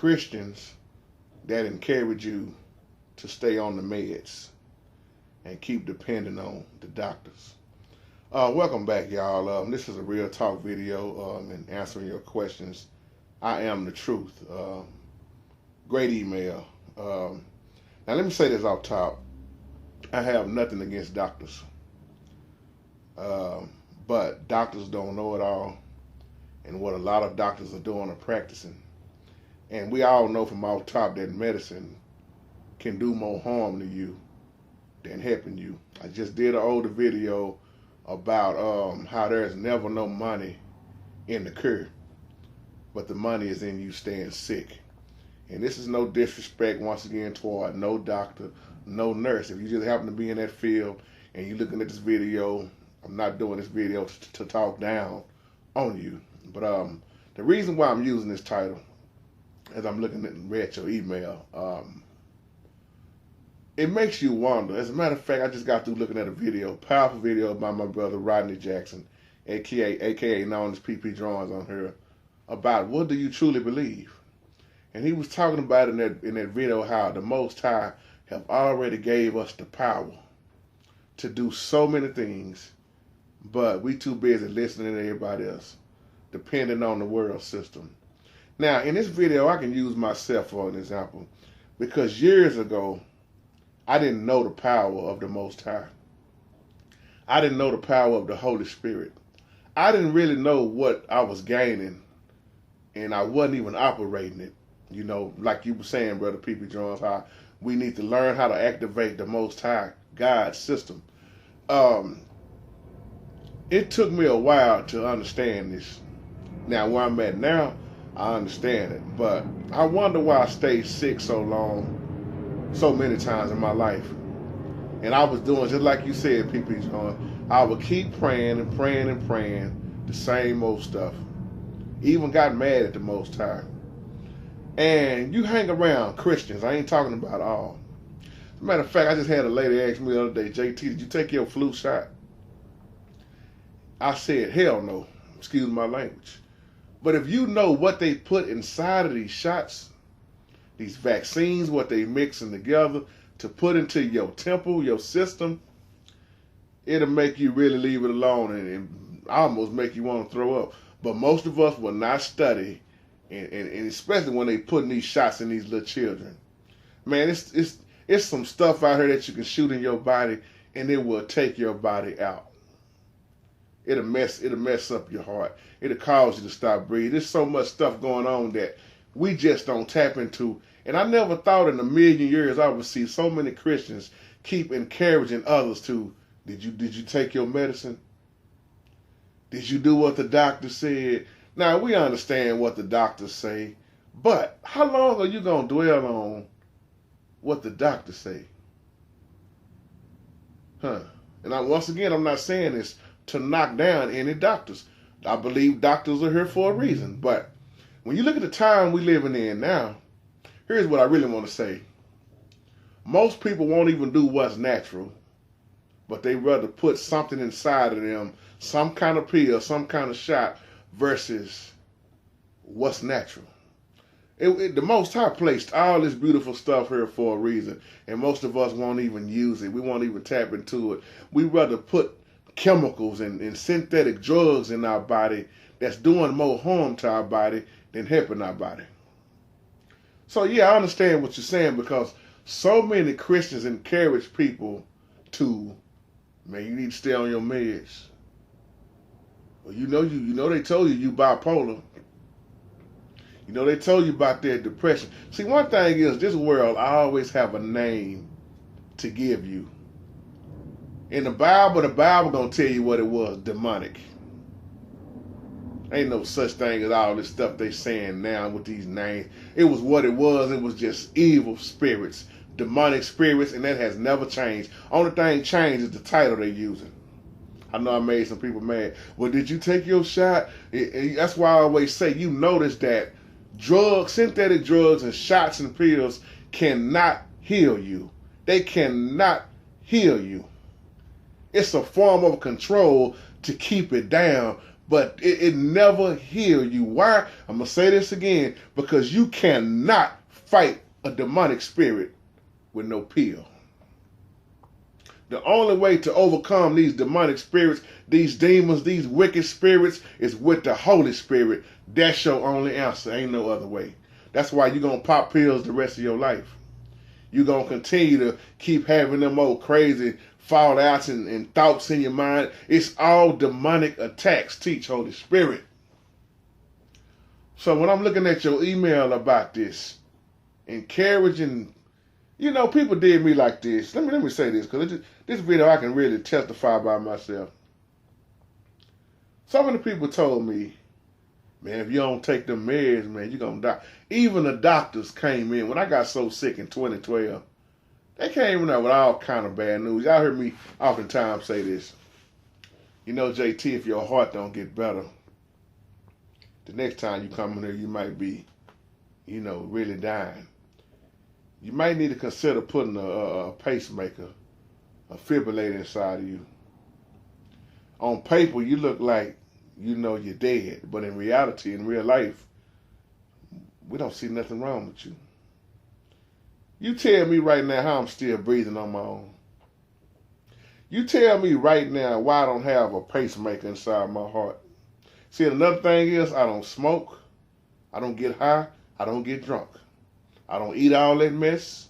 Christians that encourage you to stay on the meds and keep depending on the doctors. Welcome back, y'all. This is a real talk video and answering your questions. I am the truth. Great email. Now let me say this off top. I have nothing against doctors. But doctors don't know it all. And what a lot of doctors are doing are practicing. And we all know from off top that medicine can do more harm to you than helping you. I just did an older video about how there's never no money in the cure, but the money is in you staying sick. And this is no disrespect, once again, toward no doctor, no nurse. If you just happen to be in that field and you're looking at this video, I'm not doing this video to talk down on you. But the reason why I'm using this title, as I'm looking at and read your email, it makes you wonder. As a matter of fact, I just got through looking at a video, powerful video by my brother Rodney Jackson, aka known as PP Drawings on here, about what do you truly believe? And he was talking about in that video how the Most High have already gave us the power to do so many things, but we too busy listening to everybody else, depending on the world system. Now, in this video, I can use myself for an example, because years ago, I didn't know the power of the Most High. I didn't know the power of the Holy Spirit. I didn't really know what I was gaining, and I wasn't even operating it. You know, like you were saying, Brother P.P. Jones, how we need to learn how to activate the Most High God system. It took me a while to understand this. Now, where I'm at now, I understand it. But I wonder why I stayed sick so long, so many times in my life. And I was doing just like you said, P.P. Jones. I would keep praying and praying and praying the same old stuff. Even got mad at the Most High. And you hang around Christians. I ain't talking about all. As a matter of fact, I just had a lady ask me the other day, JT, did you take your flu shot? I said, hell no. Excuse my language. But if you know what they put inside of these shots, these vaccines, what they mixing together to put into your temple, your system, it'll make you really leave it alone and almost make you want to throw up. But most of us will not study, and especially when they putting these shots in these little children. Man, it's some stuff out here that you can shoot in your body and it will take your body out. It'll mess up your heart. It'll cause you to stop breathing. There's so much stuff going on that we just don't tap into. And I never thought in a million years I would see so many Christians keep encouraging others to, did you take your medicine? Did you do what the doctor said? Now, we understand what the doctors say, but how long are you going to dwell on what the doctors say? And once again, I'm not saying this to knock down any doctors. I believe doctors are here for a reason. But when you look at the time we're living in now, here's what I really want to say. Most people won't even do what's natural, but they rather put something inside of them, some kind of pill, some kind of shot, versus what's natural. The Most High placed all this beautiful stuff here for a reason, and most of us won't even use it. We won't even tap into it. We rather put chemicals and synthetic drugs in our body that's doing more harm to our body than helping our body. So yeah, I understand what you're saying, because so many Christians encourage people to, man, you need to stay on your meds. Well, you know they told you bipolar. You know they told you about their depression. See, one thing is, this world always have a name to give you. In the Bible gonna tell you what it was, demonic. Ain't no such thing as all this stuff they saying now with these names. It was what it was just evil spirits, demonic spirits, and that has never changed. Only thing changed is the title they're using. I know I made some people mad. Well, did you take your shot? That's why I always say, you notice that drugs, synthetic drugs and shots and pills cannot heal you. They cannot heal you. It's a form of control to keep it down, but it never heal you. Why? I'm going to say this again, because you cannot fight a demonic spirit with no pill. The only way to overcome these demonic spirits, these demons, these wicked spirits, is with the Holy Spirit. That's your only answer. Ain't no other way. That's why you're going to pop pills the rest of your life. You're going to continue to keep having them old crazy fallouts and thoughts in your mind. It's all demonic attacks. Teach Holy Spirit. So when I'm looking at your email about this, encouraging, people did me like this. Let me say this, because this video I can really testify by myself. Some of the people told me, man, if you don't take them meds, man, you're going to die. Even the doctors came in. When I got so sick in 2012, they came in there with all kind of bad news. Y'all heard me oftentimes say this. JT, if your heart don't get better, the next time you come in here, you might be, really dying. You might need to consider putting a pacemaker, a fibrillator inside of you. On paper, you look like, you're dead. But in reality, in real life, we don't see nothing wrong with you. You tell me right now how I'm still breathing on my own. You tell me right now why I don't have a pacemaker inside my heart. See, another thing is I don't smoke. I don't get high. I don't get drunk. I don't eat all that mess.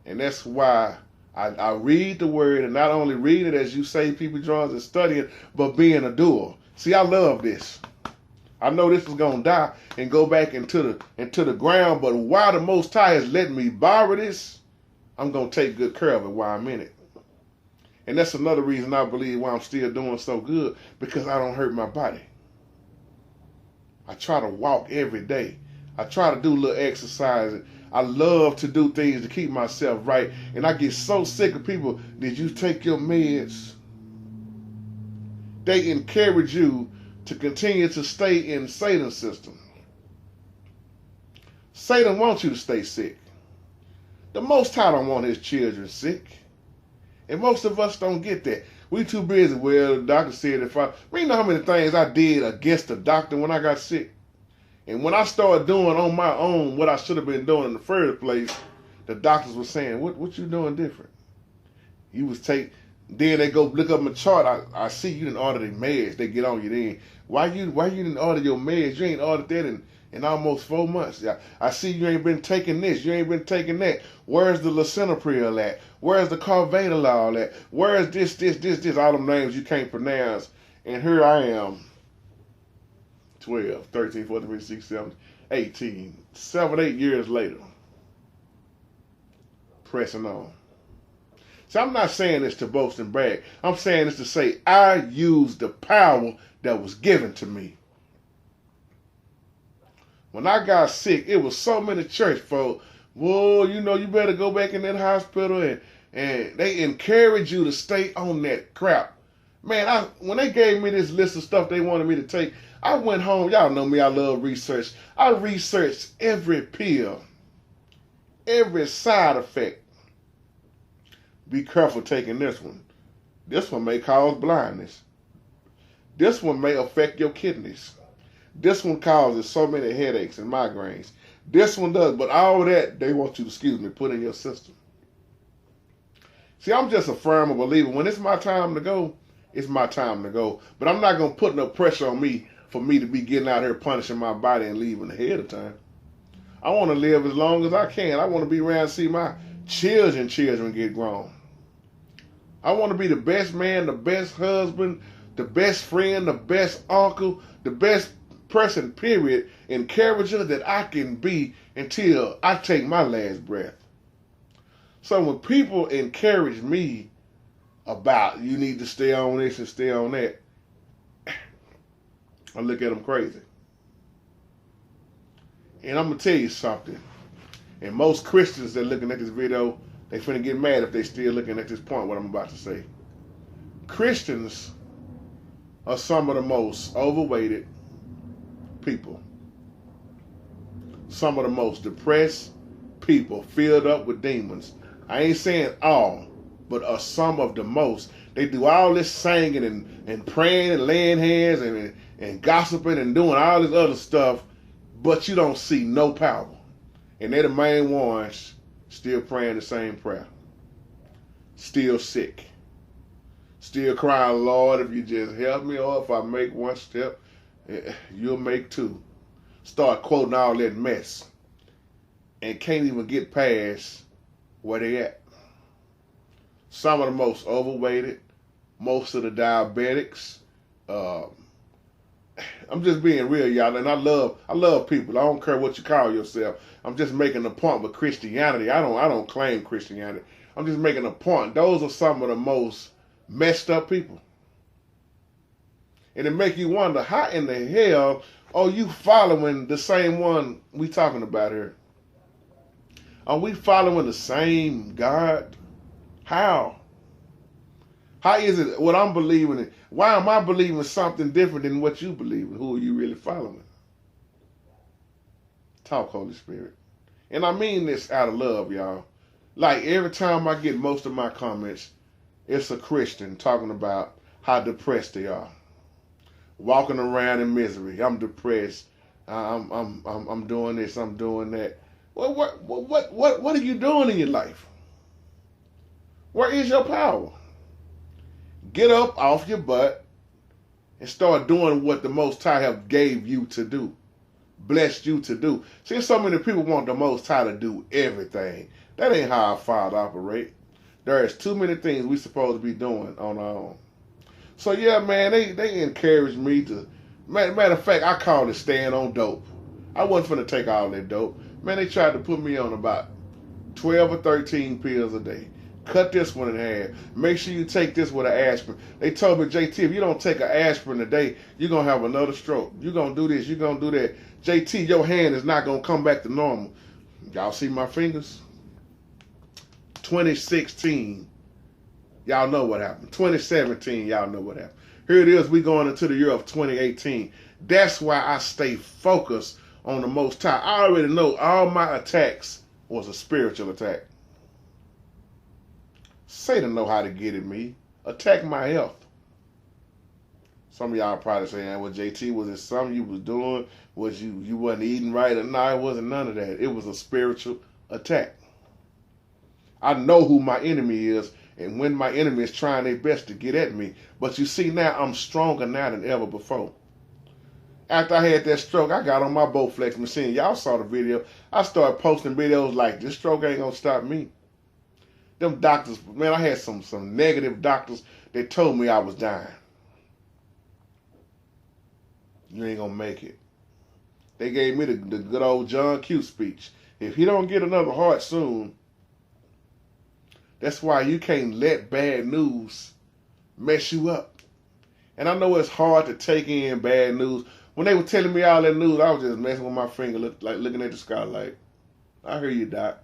And that's why I read the word, and not only read it as you say, people join and study it, but being a doer. See, I love this. I know this is gonna die and go back into the ground, but while the Most High has let me borrow this, I'm gonna take good care of it while I'm in it. And that's another reason I believe why I'm still doing so good, because I don't hurt my body. I try to walk every day. I try to do a little exercise. I love to do things to keep myself right. And I get so sick of people, did you take your meds? They encourage you to continue to stay in Satan's system. Satan wants you to stay sick. The Most High don't want his children sick. And most of us don't get that. We too busy. Well, the doctor said you know how many things I did against the doctor when I got sick? And when I started doing on my own what I should have been doing in the first place, the doctors were saying, what you doing different? You was then they go look up my chart. I see you didn't order the meds. They get on you then. Why you didn't order your meds? You ain't ordered that in almost 4 months. I see you ain't been taking this. You ain't been taking that. Where's the lisinopril at? Where's the carvedilol at? Where's this? All them names you can't pronounce. And here I am. 12, 13, 14, 15, 16, 17, 18, 7, 8 years later, pressing on. So I'm not saying this to boast and brag. I'm saying this to say I used the power that was given to me. When I got sick, it was so many church folk, whoa, you better go back in that hospital, and they encourage you to stay on that crap. Man, when they gave me this list of stuff they wanted me to take, I went home. Y'all know me, I love research. I researched every pill, every side effect. Be careful taking this one. This one may cause blindness. This one may affect your kidneys. This one causes so many headaches and migraines. This one does, but all that they want you to, put in your system. See, I'm just a firm believer. When it's my time to go, it's my time to go. But I'm not going to put no pressure on me for me to be getting out here punishing my body and leaving ahead of time. I want to live as long as I can. I want to be around and see my children get grown. I want to be the best man, the best husband, the best friend, the best uncle, the best person, period, encourager that I can be until I take my last breath. So when people encourage me about you need to stay on this and stay on that, I look at them crazy. And I'm going to tell you something. And most Christians that are looking at this video, they finna get mad if they still looking at this point, what I'm about to say. Christians are some of the most overweighted people. Some of the most depressed people, filled up with demons. I ain't saying all, but are some of the most. They do all this singing and praying and laying hands and gossiping and doing all this other stuff, but you don't see no power. And they're the main ones still praying the same prayer. Still sick. Still crying, Lord, if you just help me, or if I make one step, you'll make two. Start quoting all that mess. And can't even get past where they at. Some of the most overweighted, most of the diabetics. I'm just being real, y'all, and I love people. I don't care what you call yourself. I'm just making a point with Christianity. I don't claim Christianity. I'm just making a point. Those are some of the most messed up people. And it make you wonder, how in the hell are you following the same one we talking about here? Are we following the same God? How? How is it what I'm believing in? Why am I believing something different than what you believe in? Who are you really following? Talk, Holy Spirit. And I mean this out of love, y'all. Like every time I get most of my comments, it's a Christian talking about how depressed they are. Walking around in misery. I'm depressed. I'm doing this, I'm doing that. What are you doing in your life? Where is your power? Get up off your butt and start doing what the Most High have gave you to do, blessed you to do. See, so many people want the Most High to do everything. That ain't how our Father operate. There is too many things we supposed to be doing on our own. So yeah, man, they encouraged me to. Matter of fact, I called it staying on dope. I wasn't finna take all that dope. Man, they tried to put me on about 12 or 13 pills a day. Cut this one in half. Make sure you take this with an aspirin. They told me, JT, if you don't take an aspirin a day, you're going to have another stroke. You're going to do this. You're going to do that. JT, your hand is not going to come back to normal. Y'all see my fingers? 2016, y'all know what happened. 2017, y'all know what happened. Here it is, we going into the year of 2018. That's why I stay focused on the Most High. I already know all my attacks was a spiritual attack. Satan know how to get at me. Attack my health. Some of y'all probably saying, well, JT, was it something you was doing? Was you wasn't eating right? No, it wasn't none of that. It was a spiritual attack. I know who my enemy is, and when my enemy is trying their best to get at me. But you see, now I'm stronger now than ever before. After I had that stroke, I got on my Bowflex machine. Y'all saw the video. I started posting videos like, this stroke ain't gonna stop me. Them doctors, man, I had some negative doctors that told me I was dying. You ain't gonna make it. They gave me the good old John Q speech. If he don't get another heart soon, that's why you can't let bad news mess you up. And I know it's hard to take in bad news. When they were telling me all that news, I was just messing with my finger, looking at the sky like, I hear you, Doc.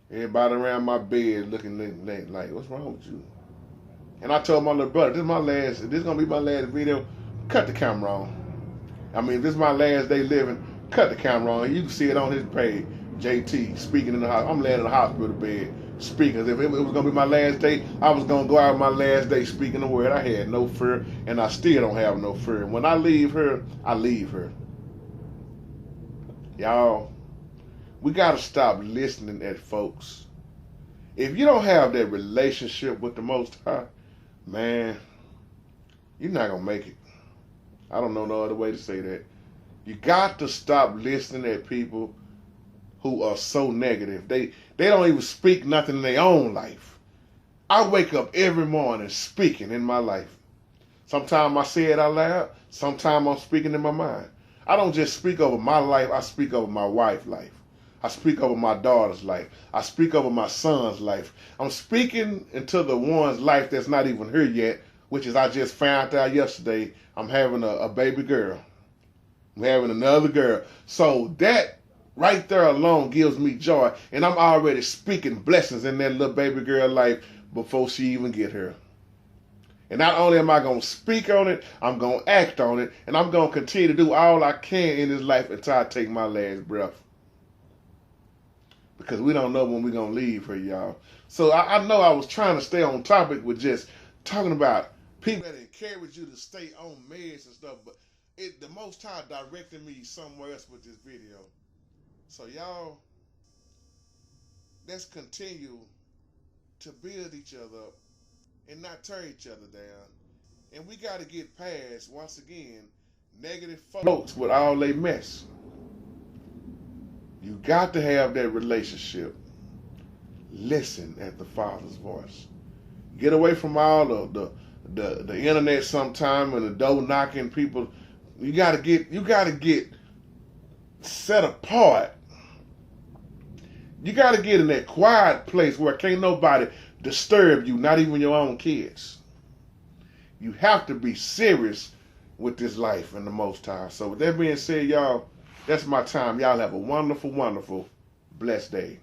Everybody around my bed looking like, what's wrong with you? And I told my little brother, this is gonna be my last video, cut the camera on. I mean, if this is my last day living, cut the camera on. You can see it on his page. JT speaking in the hospital. I'm laying in the hospital bed speaking. If it was gonna be my last day, I was gonna go out my last day speaking the word. I had no fear, and I still don't have no fear. When I leave her, I leave her. Y'all, we gotta stop listening at folks. If you don't have that relationship with the Most High, man, you're not gonna make it. I don't know no other way to say that. You got to stop listening at people who are so negative. They don't even speak nothing in their own life. I wake up every morning speaking in my life. Sometimes I say it out loud. Sometimes I'm speaking in my mind. I don't just speak over my life. I speak over my wife's life. I speak over my daughter's life. I speak over my son's life. I'm speaking into the one's life that's not even here yet, which is I just found out yesterday I'm having a baby girl. I'm having another girl. So that right there alone gives me joy. And I'm already speaking blessings in that little baby girl life before she even get here. And not only am I going to speak on it, I'm going to act on it. And I'm going to continue to do all I can in this life until I take my last breath. Because we don't know when we're going to leave here, y'all. So I know I was trying to stay on topic with just talking about people that encourage you to stay on meds and stuff, but the Most High directed me somewhere else with this video. So y'all, let's continue to build each other up and not tear each other down. And we got to get past, once again, negative folks with all they mess. You got to have that relationship. Listen at the Father's voice. Get away from all the internet sometime and the door knocking people. You gotta get set apart. You gotta get in that quiet place where can't nobody disturb you, not even your own kids. You have to be serious with this life and the Most High. So with that being said, y'all, that's my time. Y'all have a wonderful, wonderful, blessed day.